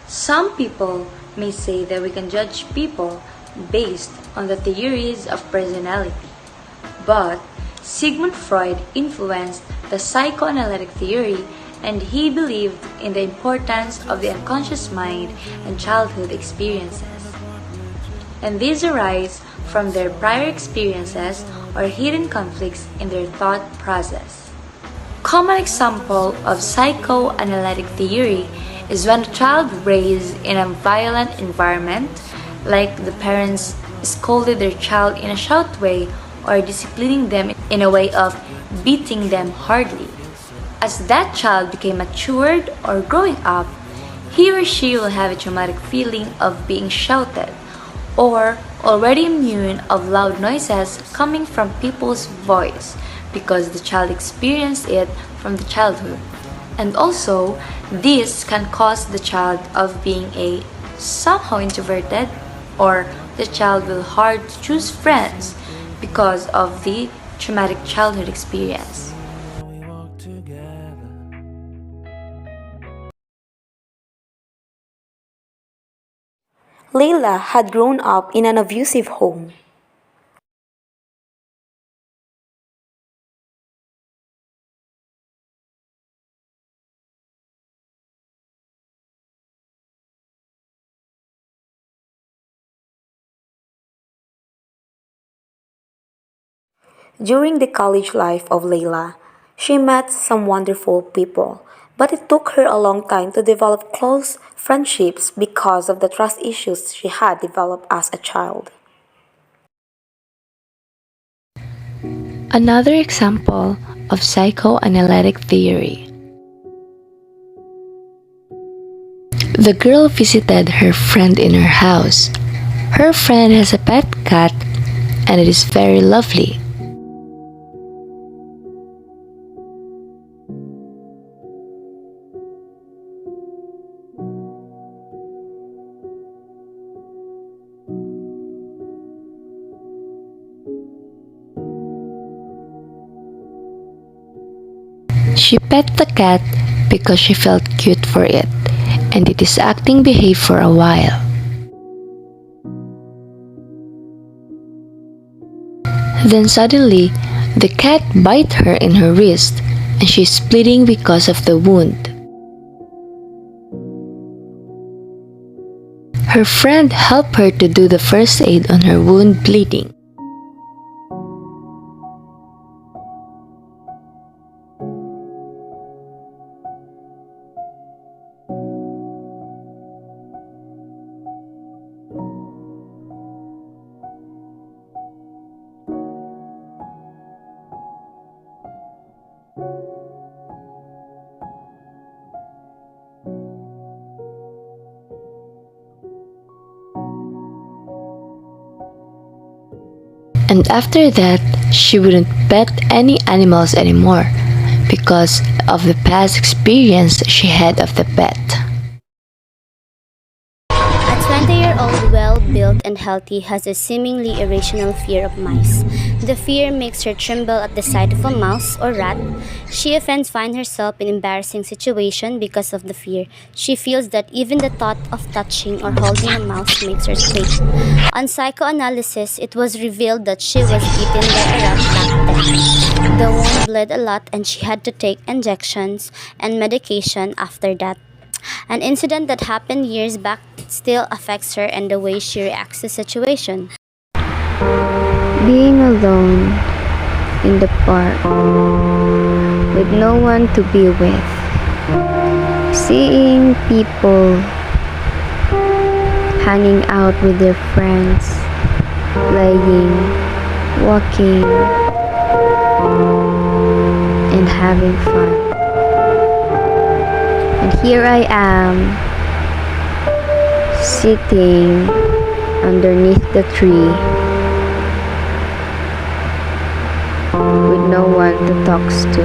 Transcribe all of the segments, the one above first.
Some people may say that we can judge people based on the theories of personality, but Sigmund Freud influenced the psychoanalytic theory, and he believed in the importance of the unconscious mind and childhood experiences. And these arise from their prior experiences or hidden conflicts in their thought process. Common example of psychoanalytic theory is when a child raised in a violent environment, like the parents scolded their child in a shout way or disciplining them in a way of beating them hardly. As that child became matured or growing up, he or she will have a traumatic feeling of being shouted, or already immune of loud noises coming from people's voice because the child experienced it from the childhood. And also, this can cause the child of being a somehow introverted, or the child will hard to choose friends because of the traumatic childhood experience. Layla had grown up in an abusive home. During the college life of Layla, she met some wonderful people, but it took her a long time to develop close friendships because of the trust issues she had developed as a child. Another example of psychoanalytic theory. The girl visited her friend in her house. Her friend has a pet cat and it is very lovely. She pet the cat because she felt cute for it, and it is acting behave for a while. Then suddenly, the cat bite her in her wrist, and she is bleeding because of the wound. Her friend helped her to do the first aid on her wound bleeding. And after that, she wouldn't pet any animals anymore because of the past experience she had of the pet. A 20-year-old, well-built and healthy, has a seemingly irrational fear of mice. The fear makes her tremble at the sight of a mouse or rat. She often finds herself in embarrassing situations because of the fear. She feels that even the thought of touching or holding a mouse makes her quake. On psychoanalysis, it was revealed that she was bitten by a rat back then. The wound bled a lot and she had to take injections and medication after that. An incident that happened years back still affects her and the way she reacts to situation. Being alone in the park with no one to be with. Seeing people hanging out with their friends, playing, walking, and having fun. And here I am, sitting underneath the tree with no one to talk to.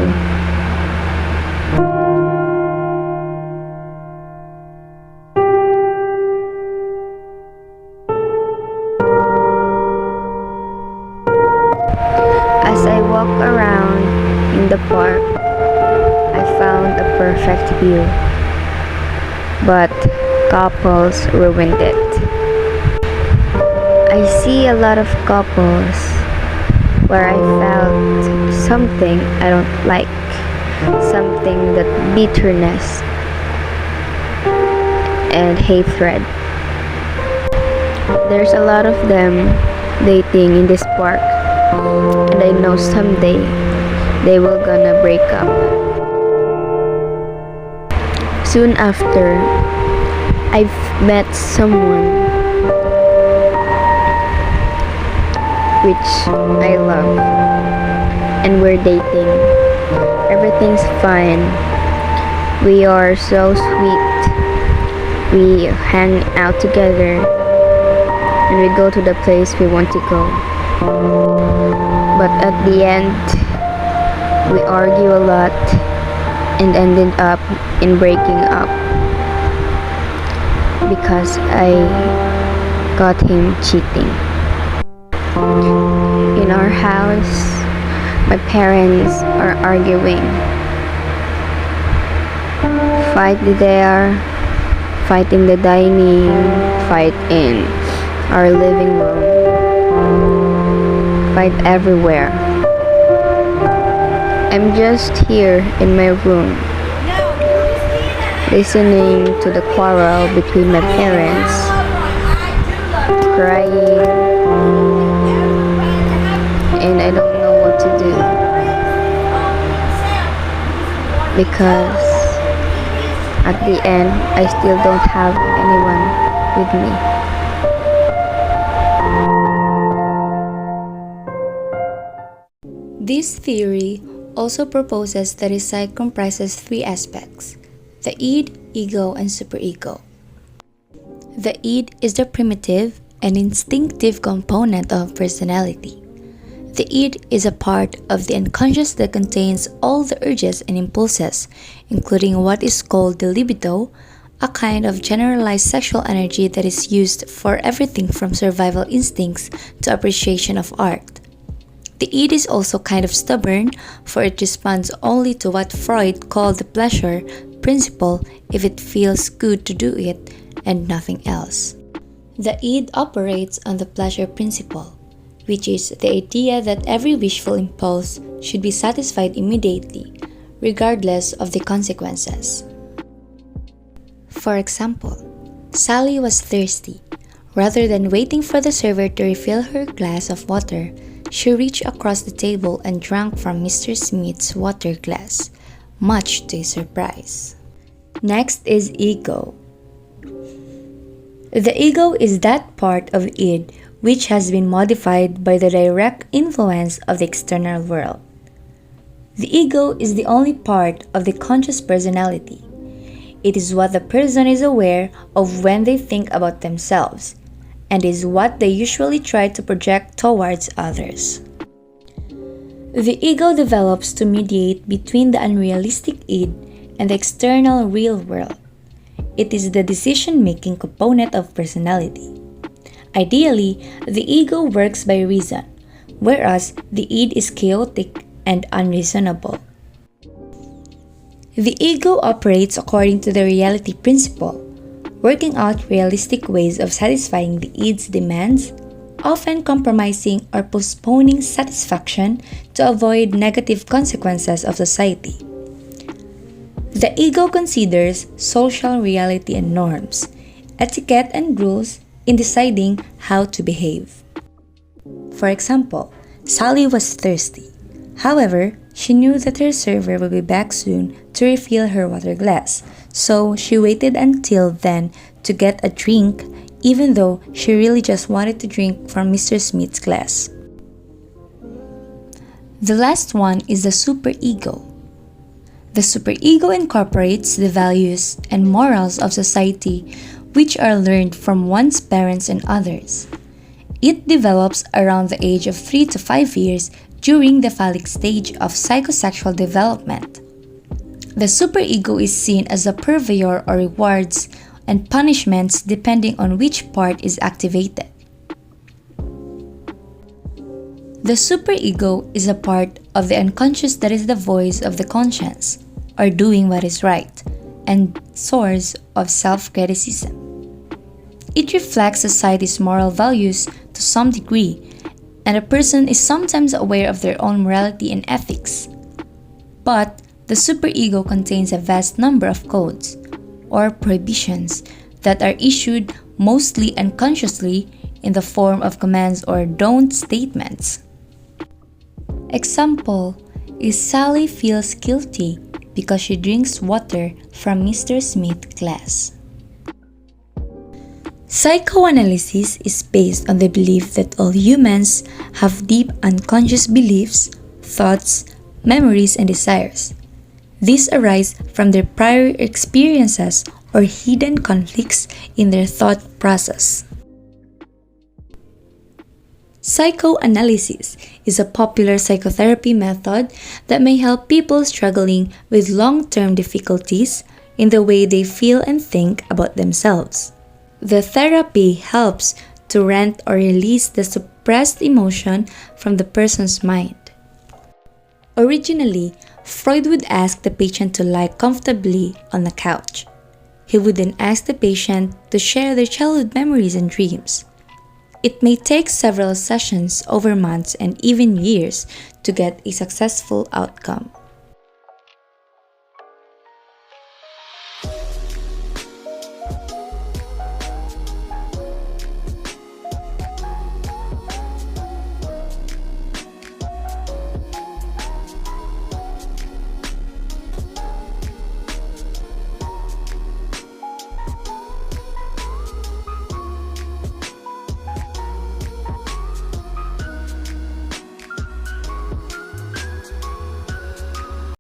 As I walk around in the park, I found a perfect view. But couples ruined it. I see a lot of couples where I felt something I don't like, something that bitterness and hatred. There's a lot of them dating in this park, and I know someday they will gonna break up. Soon after, I've met someone which I love, and we're dating. Everything's fine. We are so sweet. We hang out together and we go to the place we want to go. But at the end, we argue a lot and ended up in breaking up because I got him cheating. In our house, my parents are arguing. Fight there, fight in the dining, fight in our living room, fight everywhere. I'm just here in my room, listening to the quarrel between my parents, crying, and I don't know what to do because at the end I still don't have anyone with me. This theory also proposes that a psyche comprises three aspects: the id, ego, and superego. The id is the primitive and instinctive component of personality. The id is a part of the unconscious that contains all the urges and impulses, including what is called the libido, a kind of generalized sexual energy that is used for everything from survival instincts to appreciation of art. The id is also kind of stubborn, for it responds only to what Freud called the pleasure principle if it feels good to do it and nothing else. The id operates on the pleasure principle, which is the idea that every wishful impulse should be satisfied immediately, regardless of the consequences. For example, Sally was thirsty. Rather than waiting for the server to refill her glass of water, she reached across the table and drank from Mr. Smith's water glass, much to his surprise. Next is ego. The ego is that part of id which has been modified by the direct influence of the external world. The ego is the only part of the conscious personality. It is what the person is aware of when they think about themselves, and is what they usually try to project towards others. The ego develops to mediate between the unrealistic id and the external real world. It is the decision-making component of personality. Ideally, the ego works by reason, whereas the id is chaotic and unreasonable. The ego operates according to the reality principle, working out realistic ways of satisfying the id's demands, often compromising or postponing satisfaction to avoid negative consequences of society. The ego considers social reality and norms, etiquette and rules in deciding how to behave. For example, Sally was thirsty. However, she knew that her server will be back soon to refill her water glass, so she waited until then to get a drink, even though she really just wanted to drink from Mr. Smith's glass. The last one is the superego. The superego incorporates the values and morals of society which are learned from one's parents and others. It develops around the age of 3 to 5 years during the phallic stage of psychosexual development. The superego is seen as a purveyor of rewards and punishments depending on which part is activated. The superego is a part of the unconscious that is the voice of the conscience, or doing what is right, and source of self-criticism. It reflects society's moral values to some degree, and a person is sometimes aware of their own morality and ethics. But the superego contains a vast number of codes, or prohibitions, that are issued mostly unconsciously in the form of commands or don't statements. Example is Sally feels guilty because she drinks water from Mr. Smith's glass. Psychoanalysis is based on the belief that all humans have deep unconscious beliefs, thoughts, memories, and desires. These arise from their prior experiences or hidden conflicts in their thought process. Psychoanalysis is a popular psychotherapy method that may help people struggling with long-term difficulties in the way they feel and think about themselves. The therapy helps to rent or release the suppressed emotion from the person's mind. Originally, Freud would ask the patient to lie comfortably on the couch. He would then ask the patient to share their childhood memories and dreams. It may take several sessions over months and even years to get a successful outcome.